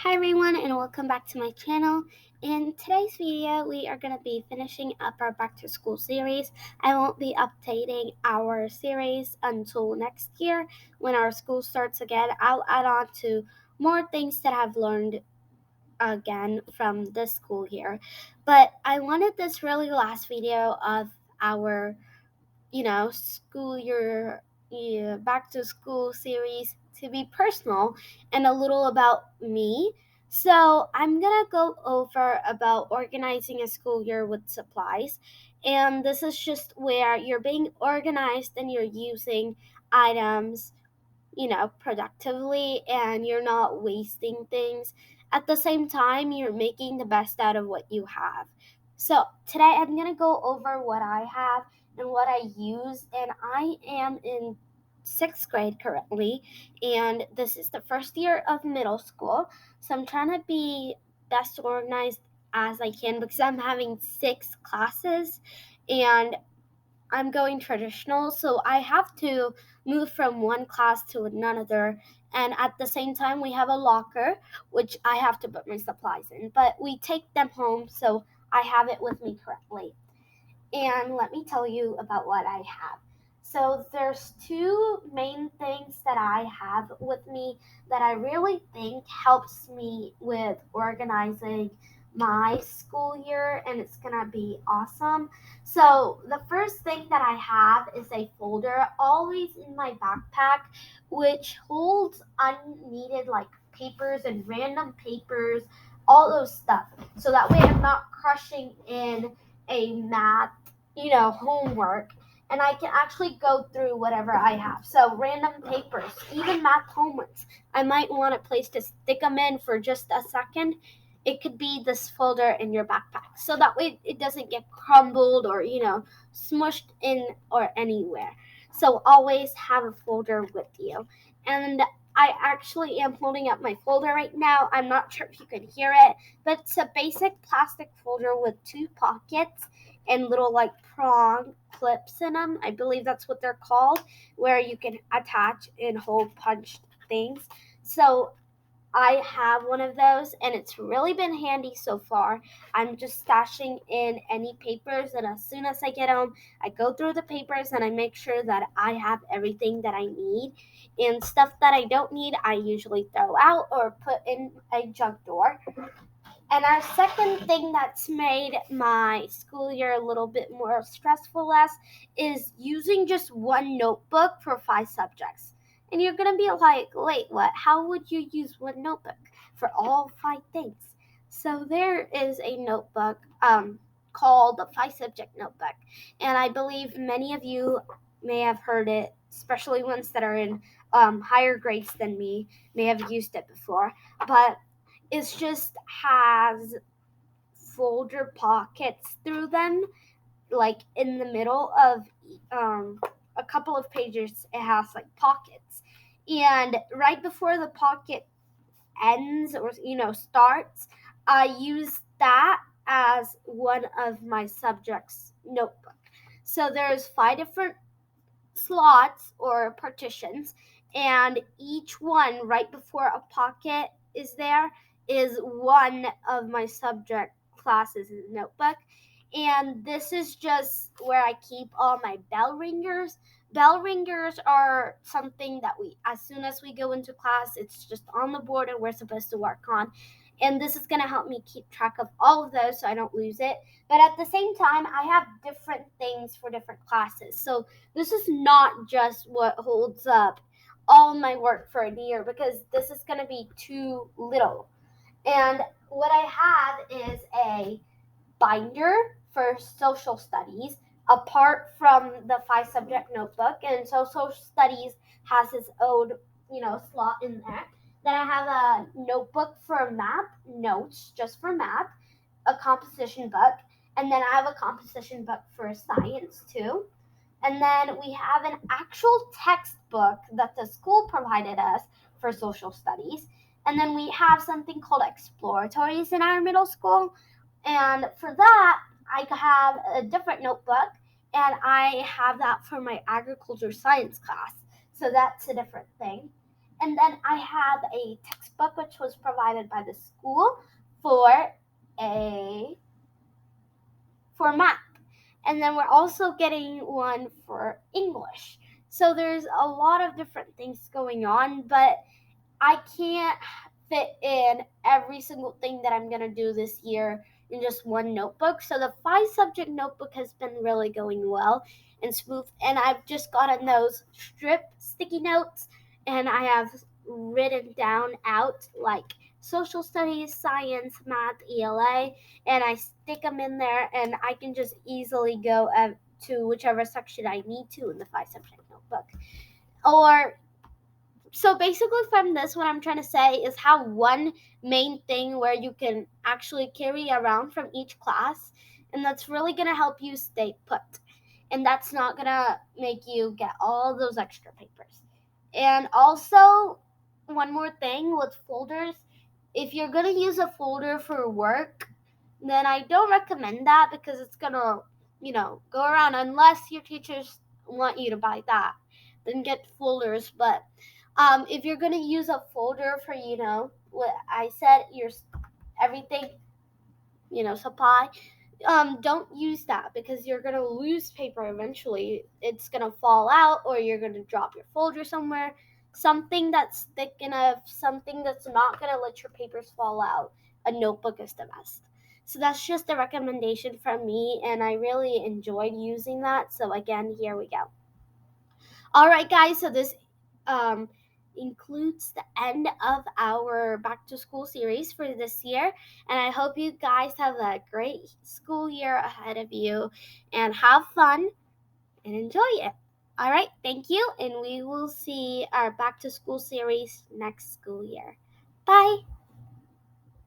Hi everyone and welcome back to my channel. In today's video we are going to be finishing up our back to school series. I won't be updating our series until next year when our school starts again. I'll add on to more things that I've learned again from this school year. But I wanted this really last video of our school year, back to school series to be personal and a little about me. So I'm gonna go over about organizing a school year with supplies. And this is just where you're being organized and you're using items productively and you're not wasting things. At the same time, you're making the best out of what you have. So, today I'm going to go over what I have and what I use, and I am in sixth grade currently, and this is the first year of middle school. So, I'm trying to be best organized as I can because I'm having six classes and I'm going traditional, so I have to move from one class to another. And at the same time, we have a locker, which I have to put my supplies in. But we take them home, so I have it with me currently. And let me tell you about what I have. So there's two main things that I have with me that I really think helps me with organizing my school year, and it's gonna be awesome. So the first thing that I have is a folder always in my backpack which holds unneeded like papers and random papers, all those stuff. So that way I'm not crushing in a math homework, and I can actually go through whatever I have. So, random papers, even math homeworks, I might want a place to stick them in for just a second. It could be this folder in your backpack. So that way it doesn't get crumbled or, smushed in or anywhere. So, always have a folder with you. And I actually am holding up my folder right now. I'm not sure if you can hear it, but it's a basic plastic folder with two pockets and little like prong clips in them. I believe that's what they're called, where you can attach and hole punched things. So I have one of those and it's really been handy so far. I'm just stashing in any papers, and as soon as I get home, I go through the papers and I make sure that I have everything that I need. And stuff that I don't need, I usually throw out or put in a junk drawer. And our second thing that's made my school year a little bit more stressful less is using just one notebook for five subjects. And you're going to be like, wait, what? How would you use one notebook for all five things? So there is a notebook called the five subject notebook. And I believe many of you may have heard it, especially ones that are in higher grades than me, may have used it before. But it just has folder pockets through them, like in the middle of um, a couple of pages. It has like pockets, and right before the pocket ends or starts, I use that as one of my subjects notebook. So there's five different slots or partitions, and each one right before a pocket is there is one of my subject classes notebook. And this is just where I keep all my bell ringers. Bell ringers are something that we, as soon as we go into class, it's just on the board and we're supposed to work on. And this is going to help me keep track of all of those so I don't lose it. But at the same time, I have different things for different classes. So this is not just what holds up all my work for a year, because this is going to be too little. And what I have is a binder for social studies apart from the five subject notebook, and so social studies has its own slot in there. Then I have a notebook for math notes, just for math, a composition book, and then I have a composition book for science too. And then we have an actual textbook that the school provided us for social studies. And then we have something called exploratories in our middle school. And for that, I have a different notebook, and I have that for my agriculture science class. So that's a different thing. And then I have a textbook which was provided by the school for a for math. And then we're also getting one for English. So there's a lot of different things going on, but I can't fit in every single thing that I'm going to do this year in just one notebook. So the 5 subject notebook has been really going well and smooth. And I've just gotten those strip sticky notes and I have written down out like social studies, science, math, ELA, and I stick them in there and I can just easily go to whichever section I need to in the 5 subject notebook. Or so basically from this, what I'm trying to say is how one main thing where you can actually carry around from each class, and that's really going to help you stay put, and that's not going to make you get all those extra papers. And also, one more thing with folders, if you're going to use a folder for work, then I don't recommend that because it's going to, go around unless your teachers want you to buy that. Then get folders. But if you're going to use a folder for, what I said, your everything, supply, don't use that because you're going to lose paper eventually. It's going to fall out or you're going to drop your folder somewhere. Something that's thick enough, something that's not going to let your papers fall out. A notebook is the best. So that's just a recommendation from me, and I really enjoyed using that. So again, here we go. All right, guys. So this um, includes the end of our back to school series for this year. And I hope you guys have a great school year ahead of you and have fun and enjoy it. All right, thank you. And we will see our back to school series next school year. Bye.